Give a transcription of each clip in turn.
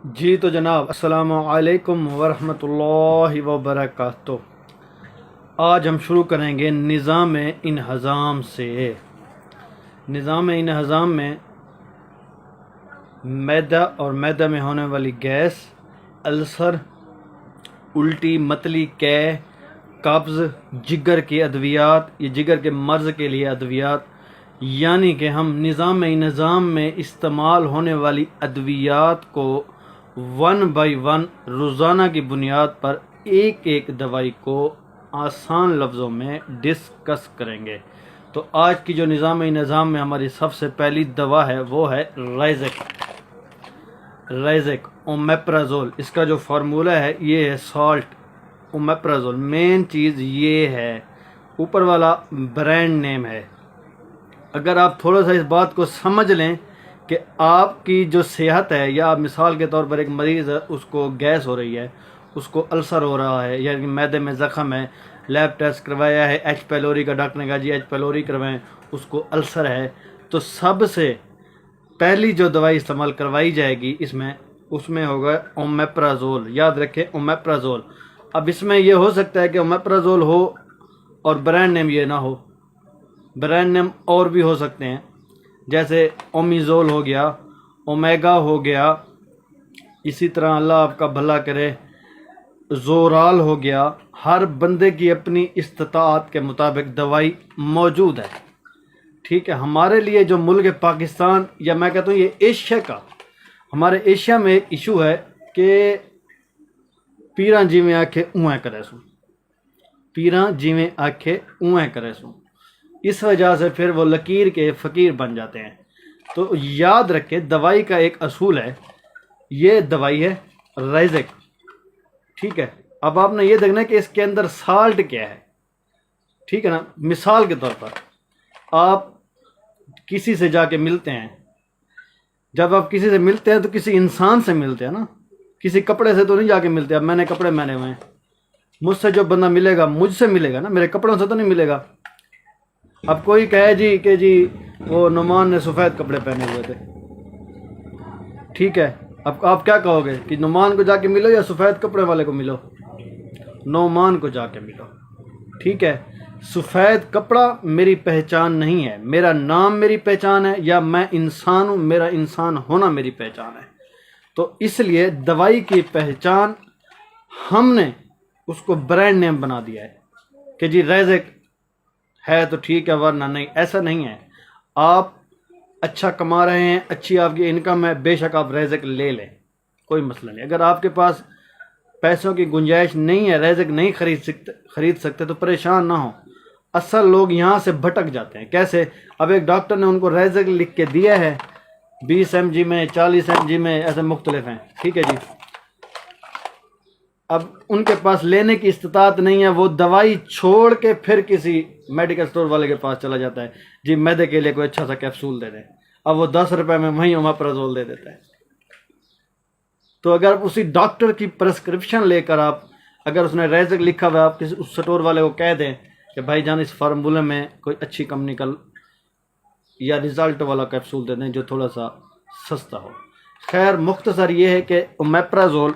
جی تو جناب السلام علیکم ورحمۃ اللہ وبرکاتہ۔ آج ہم شروع کریں گے نظام انہضام سے۔ نظام انہضام میں معدہ اور معدہ میں ہونے والی گیس، السر، الٹی، متلی، قے، قبض، جگر کی ادویات، یہ جگر کے مرض کے لیے ادویات، یعنی کہ ہم نظام انہضام میں استعمال ہونے والی ادویات کو 1 بائی 1 روزانہ کی بنیاد پر ایک ایک دوائی کو آسان لفظوں میں ڈسکس کریں گے۔ تو آج کی جو نظام انہضام میں ہماری سب سے پہلی دوا ہے وہ ہے ریزک اومیپرازول۔ اس کا جو فارمولہ ہے یہ ہے سالٹ اومیپرازول۔ مین چیز یہ ہے، اوپر والا برانڈ نیم ہے۔ اگر آپ تھوڑا سا اس بات کو سمجھ لیں کہ آپ کی جو صحت ہے، یا مثال کے طور پر ایک مریض ہے، اس کو گیس ہو رہی ہے، اس کو السر ہو رہا ہے، یا معدے میں زخم ہے، لیب ٹیسٹ کروایا ہے ایچ پیلوری کا، ڈاکٹر نے کہا جی ایچ پیلوری کروائیں، اس کو السر ہے، تو سب سے پہلی جو دوائی استعمال کروائی جائے گی اس میں ہوگا اومیپرازول۔ یاد رکھیں اومیپرازول۔ اب اس میں یہ ہو سکتا ہے کہ اومیپرازول ہو اور برانڈ نیم یہ نہ ہو، برانڈ نیم اور بھی ہو سکتے ہیں، جیسے اومیزول ہو گیا، اومیگا ہو گیا، اسی طرح اللہ آپ کا بھلا کرے زورال ہو گیا۔ ہر بندے کی اپنی استطاعت کے مطابق دوائی موجود ہے، ٹھیک ہے۔ ہمارے لیے جو ملک پاکستان، یا میں کہتا ہوں یہ ایشیا کا، ہمارے ایشیا میں ایک ایشو ہے کہ پیراں جی میں آکھے اوہیں کرے سوں، پیراں جی میں آکھے اوہیں کرے سوں، اس وجہ سے پھر وہ لکیر کے فقیر بن جاتے ہیں۔ تو یاد رکھیں دوائی کا ایک اصول ہے، یہ دوائی ہے ریزک، ٹھیک ہے۔ اب آپ نے یہ دیکھنا ہے کہ اس کے اندر سالٹ کیا ہے، ٹھیک ہے نا۔ مثال کے طور پر آپ کسی سے جا کے ملتے ہیں، جب آپ کسی سے ملتے ہیں تو کسی انسان سے ملتے ہیں نا، کسی کپڑے سے تو نہیں جا کے ملتے۔ اب میں نے کپڑے پہنے ہوئے ہیں، مجھ سے جو بندہ ملے گا مجھ سے ملے گا نا، میرے کپڑوں سے تو نہیں ملے گا۔ اب کوئی کہے جی کہ جی وہ نعمان نے سفید کپڑے پہنے ہوئے تھے، ٹھیک ہے، اب آپ کیا کہو گے کہ نعمان کو جا کے ملو یا سفید کپڑے والے کو ملو؟ نعمان کو جا کے ملو، ٹھیک ہے۔ سفید کپڑا میری پہچان نہیں ہے، میرا نام میری پہچان ہے، یا میں انسان ہوں، میرا انسان ہونا میری پہچان ہے۔ تو اس لیے دوائی کی پہچان ہم نے اس کو برانڈ نیم بنا دیا ہے کہ جی ریزک ہے تو ٹھیک ہے، ورنہ نہیں۔ ایسا نہیں ہے، آپ اچھا کما رہے ہیں، اچھی آپ کی انکم ہے، بے شک آپ ریزک لے لیں، کوئی مسئلہ نہیں۔ اگر آپ کے پاس پیسوں کی گنجائش نہیں ہے، ریزک نہیں خرید سکتے تو پریشان نہ ہوں۔ اصل لوگ یہاں سے بھٹک جاتے ہیں۔ کیسے؟ اب ایک ڈاکٹر نے ان کو ریزک لکھ کے دیا ہے، 20 mg میں، 40 mg میں، ایسے مختلف ہیں، ٹھیک ہے جی۔ اب ان کے پاس لینے کی استطاعت نہیں ہے، وہ دوائی چھوڑ کے پھر کسی میڈیکل سٹور والے کے پاس چلا جاتا ہے، جی معدے کے لیے کوئی اچھا سا کیپسول دے دیں۔ اب وہ 10 روپے میں وہیں اومیپرازول دے دیتا ہے۔ تو اگر اسی ڈاکٹر کی پرسکرپشن لے کر اگر اس نے ریزک لکھا ہوا ہے، آپ کسی اس سٹور والے کو کہہ دیں کہ بھائی جان اس فارمولے میں کوئی اچھی کمپنی کا یا رزلٹ والا کیپسول دے دیں جو تھوڑا سا سستا ہو۔ خیر مختصر یہ ہے کہ اومیپرازول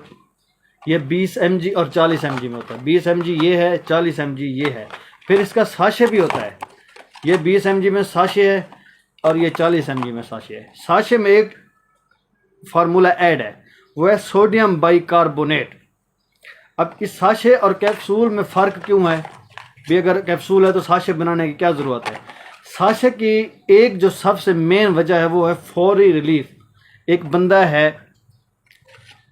یہ 20 mg اور 40 mg میں ہوتا ہے۔ 20 mg یہ ہے، 40 mg یہ ہے۔ پھر اس کا ساشے بھی ہوتا ہے، یہ 20 mg میں ساشے ہے اور یہ 40 mg میں ساشے ہے۔ ساشے میں ایک فارمولہ ایڈ ہے، وہ ہے سوڈیم بائی کاربونیٹ۔ اب اس ساشے اور کیپسول میں فرق کیوں ہے بھی؟ اگر کیپسول ہے تو ساشے بنانے کی کیا ضرورت ہے؟ ساشے کی ایک جو سب سے مین وجہ ہے وہ ہے فوری ریلیف۔ ایک بندہ ہے،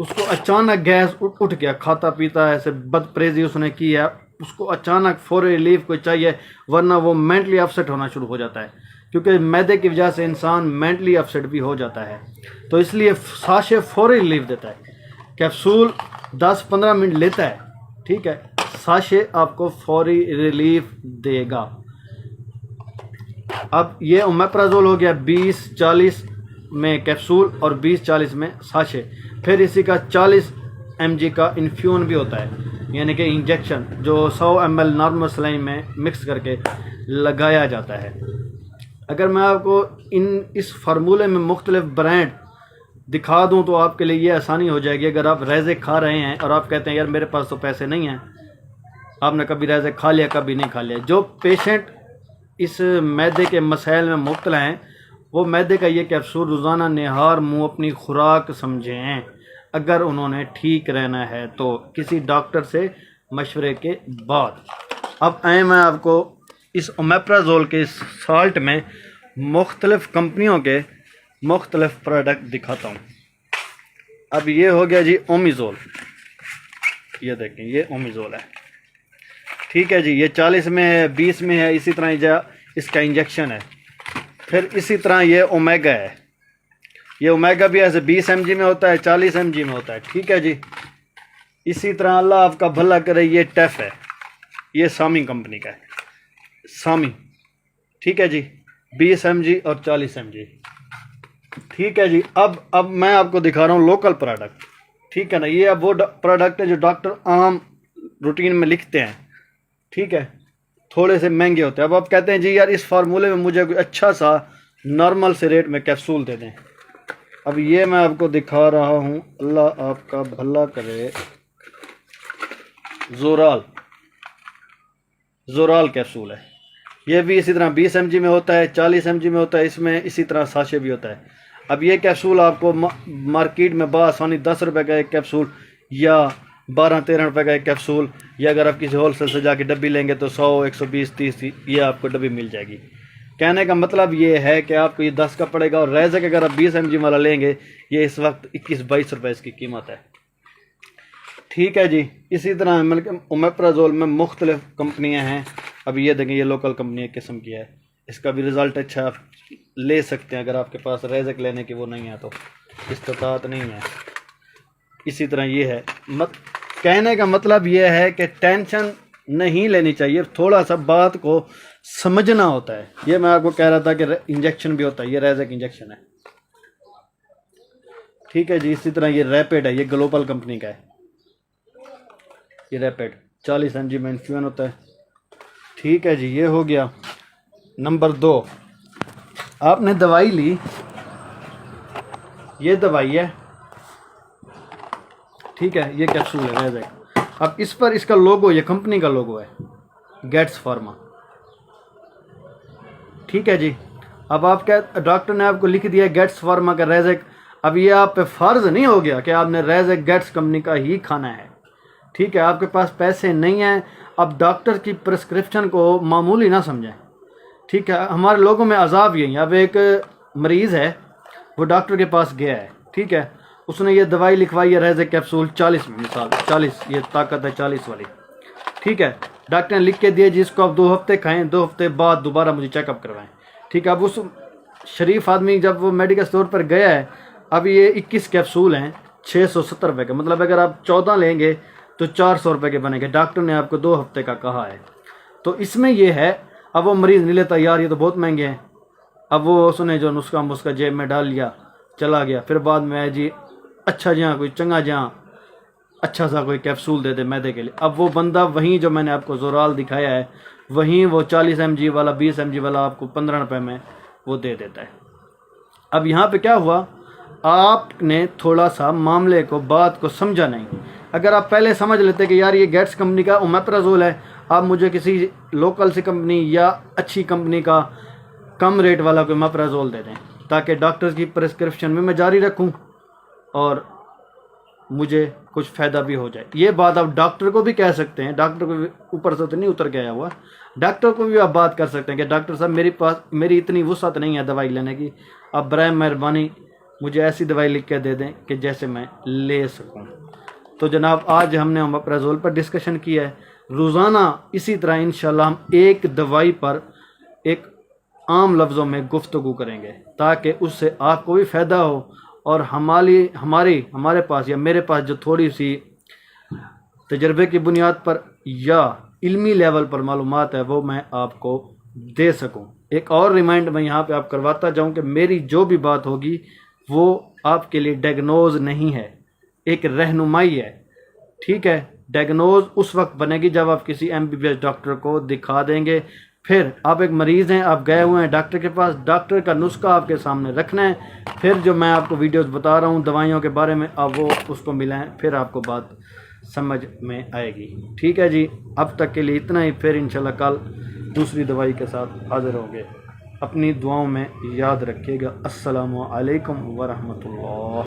اس کو اچانک گیس اٹھ گیا، کھاتا پیتا ہے، ایسے بد پریزی اس نے کی ہے، اس کو اچانک فوری ریلیف کو چاہیے، ورنہ وہ مینٹلی اپسیٹ ہونا شروع ہو جاتا ہے، کیونکہ معدے کی وجہ سے انسان مینٹلی اپسیٹ بھی ہو جاتا ہے۔ تو اس لیے ساشے فوری ریلیف دیتا ہے، کیپسول 10-15 منٹ لیتا ہے، ٹھیک ہے، ساشے آپ کو فوری ریلیف دے گا۔ اب یہ اومیپرازول ہو گیا 20-40 میں کیپسول اور 20-40 میں ساشے۔ پھر اسی کا 40 mg کا انفیون بھی ہوتا ہے، یعنی کہ انجیکشن، جو 100 ml نارمل سلائن میں مکس کر کے لگایا جاتا ہے۔ اگر میں آپ کو اس فارمولے میں مختلف برانڈ دکھا دوں تو آپ کے لیے یہ آسانی ہو جائے گی. اگر آپ ریزے کھا رہے ہیں اور آپ کہتے ہیں یار میرے پاس تو پیسے نہیں ہیں، آپ نے کبھی ریزے کھا لیا کبھی نہیں کھا لیا. جو پیشنٹ اس معدے کے مسائل میں مبتلا ہیں وہ معدے کا یہ کیپسول روزانہ نہار منہ اپنی خوراک سمجھیں. اگر انہوں نے ٹھیک رہنا ہے تو کسی ڈاکٹر سے مشورے کے بعد. اب آئیں میں آپ کو اس اومیپرازول کے اس سالٹ میں مختلف کمپنیوں کے مختلف پروڈکٹ دکھاتا ہوں. اب یہ ہو گیا جی اومیزول، یہ دیکھیں یہ اومیزول ہے، ٹھیک ہے جی. یہ 40 میں ہے، 20 میں ہے، اسی طرح اس کا انجیکشن ہے. پھر اسی طرح یہ اومیگا ہے، یہ اومیگا بھی ایسے 20 mg میں ہوتا ہے، 40 mg میں ہوتا ہے، ٹھیک ہے جی. اسی طرح اللہ آپ کا بھلا کرے یہ ٹیف ہے، یہ سامی کمپنی کا ہے، سامی، ٹھیک ہے جی. 20 mg اور 40 mg، ٹھیک ہے جی. اب میں آپ کو دکھا رہا ہوں لوکل پروڈکٹ، ٹھیک ہے نا. یہ اب وہ پروڈکٹ ہے جو ڈاکٹر عام روٹین میں لکھتے ہیں، ٹھیک ہے، تھوڑے سے مہنگے ہوتے ہیں. اب آپ کہتے ہیں جی یار اس فارمولے میں مجھے کوئی اچھا سا نارمل سے ریٹ میں کیپسول دے دیں. اب یہ میں آپ کو دکھا رہا ہوں، اللہ آپ کا بھلا کرے، زورال کیپسول ہے. یہ بھی اسی طرح 20 mg میں ہوتا ہے، 40 mg میں ہوتا ہے، اس میں اسی طرح ساشے بھی ہوتا ہے. اب یہ کیپسول آپ کو مارکیٹ میں بآسانی 10 روپے کا ایک کیپسول یا 12-13 روپے کا ایک کیپسول، یا اگر آپ کسی ہول سیل سے جا کے ڈبی لیں گے تو 100 120 30 یہ آپ کو ڈبی مل جائے گی. کہنے کا مطلب یہ ہے کہ آپ کو یہ 10 کا پڑے گا. اور ریزک اگر آپ 20 mg والا لیں گے یہ اس وقت 21-22 روپے اس کی قیمت ہے، ٹھیک ہے جی. اسی طرح اومیپرازول میں مختلف کمپنیاں ہیں. اب یہ دیکھیں یہ لوکل کمپنی ایک قسم کی ہے، اس کا بھی رزلٹ اچھا آپ لے سکتے ہیں اگر آپ کے پاس ریزک لینے کی وہ نہیں ہے تو استطاعت نہیں ہے. اسی طرح یہ ہے. کہنے کا مطلب یہ ہے کہ ٹینشن نہیں لینی چاہیے، تھوڑا سا بات کو سمجھنا ہوتا ہے. یہ میں آپ کو کہہ رہا تھا کہ انجیکشن بھی ہوتا ہے، یہ ریزک انجیکشن ہے، ٹھیک ہے جی. اسی طرح یہ ریپڈ ہے، یہ گلوبل کمپنی کا ہے. یہ ریپڈ 40 mg میں انفیوژن ہوتا ہے، ٹھیک ہے جی. یہ ہو گیا. نمبر 2، آپ نے دوائی لی، یہ دوائی ہے، ٹھیک ہے، یہ کیپسول ہے ریزک. اب اس پر اس کا لوگو، یہ کمپنی کا لوگو ہے، گیٹس فارما، ٹھیک ہے جی. اب آپ کیا، ڈاکٹر نے آپ کو لکھ دیا گیٹس فارما کا ریزک. اب یہ آپ پہ فرض نہیں ہو گیا کہ آپ نے ریزک گیٹس کمپنی کا ہی کھانا ہے، ٹھیک ہے. آپ کے پاس پیسے نہیں ہیں، اب ڈاکٹر کی پرسکرپشن کو معمولی نہ سمجھیں، ٹھیک ہے. ہمارے لوگوں میں عذاب یہی ہے. اب ایک مریض ہے، وہ ڈاکٹر کے پاس گیا ہے، ٹھیک ہے، اس نے یہ دوائی لکھوائی ہے ریزک کیپسول 40 میں، مثال 40، یہ طاقت ہے 40 والی، ٹھیک ہے. ڈاکٹر نے لکھ کے دیا جس کو آپ 2 ہفتے کھائیں، 2 ہفتے بعد دوبارہ مجھے چیک اپ کروائیں، ٹھیک ہے. اب اس شریف آدمی جب وہ میڈیکل اسٹور پر گیا ہے، اب یہ 21 کیپسول ہیں 670 روپے کا، مطلب اگر آپ 14 لیں گے تو 400 روپے کے بنے گے. ڈاکٹر نے آپ کو 2 ہفتے کا کہا ہے. تو اس میں یہ ہے، اب وہ مریض نہیں لیتا، یار یہ تو بہت مہنگے ہیں. اب وہ اس نے جو نسخہ جیب میں ڈال لیا، چلا گیا. پھر بعد میں جی اچھا جہاں کوئی چنگا جہاں اچھا سا کوئی کیپسول دے دے میدے کے لیے. اب وہ بندہ وہیں جو میں نے آپ کو زورال دکھایا ہے، وہیں وہ 40 mg والا 20 mg والا آپ کو 15 روپے میں وہ دے دیتا ہے. اب یہاں پہ کیا ہوا، آپ نے تھوڑا سا معاملے کو، بات کو سمجھا نہیں. اگر آپ پہلے سمجھ لیتے کہ یار یہ گیٹس کمپنی کا اومیپرازول ہے، آپ مجھے کسی لوکل سی کمپنی یا اچھی کمپنی کا کم ریٹ والا کوئی اومیپرازول دے دیں تاکہ ڈاکٹر کی پرسکرپشن میں جاری رکھوں اور مجھے کچھ فائدہ بھی ہو جائے. یہ بات آپ ڈاکٹر کو بھی کہہ سکتے ہیں، ڈاکٹر کو بھی اوپر سے تو نہیں اتر گیا ہوا، ڈاکٹر کو بھی آپ بات کر سکتے ہیں کہ ڈاکٹر صاحب میری اتنی وسعت نہیں ہے دوائی لینے کی، آپ برائے مہربانی مجھے ایسی دوائی لکھ کے دے دیں کہ جیسے میں لے سکوں. تو جناب آج ہم نے اومیپرازول پر ڈسکشن کیا ہے. روزانہ اسی طرح انشاءاللہ ہم ایک دوائی پر ایک عام لفظوں میں گفتگو کریں گے تاکہ اس سے آپ کو بھی فائدہ ہو، اور ہمارے پاس یا میرے پاس جو تھوڑی سی تجربے کی بنیاد پر یا علمی لیول پر معلومات ہے وہ میں آپ کو دے سکوں. ایک اور ریمائنڈ میں یہاں پہ آپ کرواتا جاؤں کہ میری جو بھی بات ہوگی وہ آپ کے لیے ڈائگنوز نہیں ہے، ایک رہنمائی ہے، ٹھیک ہے. ڈائگنوز اس وقت بنے گی جب آپ کسی MBBS ڈاکٹر کو دکھا دیں گے، پھر آپ ایک مریض ہیں، آپ گئے ہوئے ہیں ڈاکٹر کے پاس، ڈاکٹر کا نسخہ آپ کے سامنے رکھنا ہے، پھر جو میں آپ کو ویڈیوز بتا رہا ہوں دوائیوں کے بارے میں، آپ وہ اس کو ملائیں، پھر آپ کو بات سمجھ میں آئے گی. ٹھیک ہے جی، اب تک کے لیے اتنا ہی، پھر انشاءاللہ کل دوسری دوائی کے ساتھ حاضر ہوں گے. اپنی دعاؤں میں یاد رکھیے گا. السلام علیکم ورحمۃ اللہ.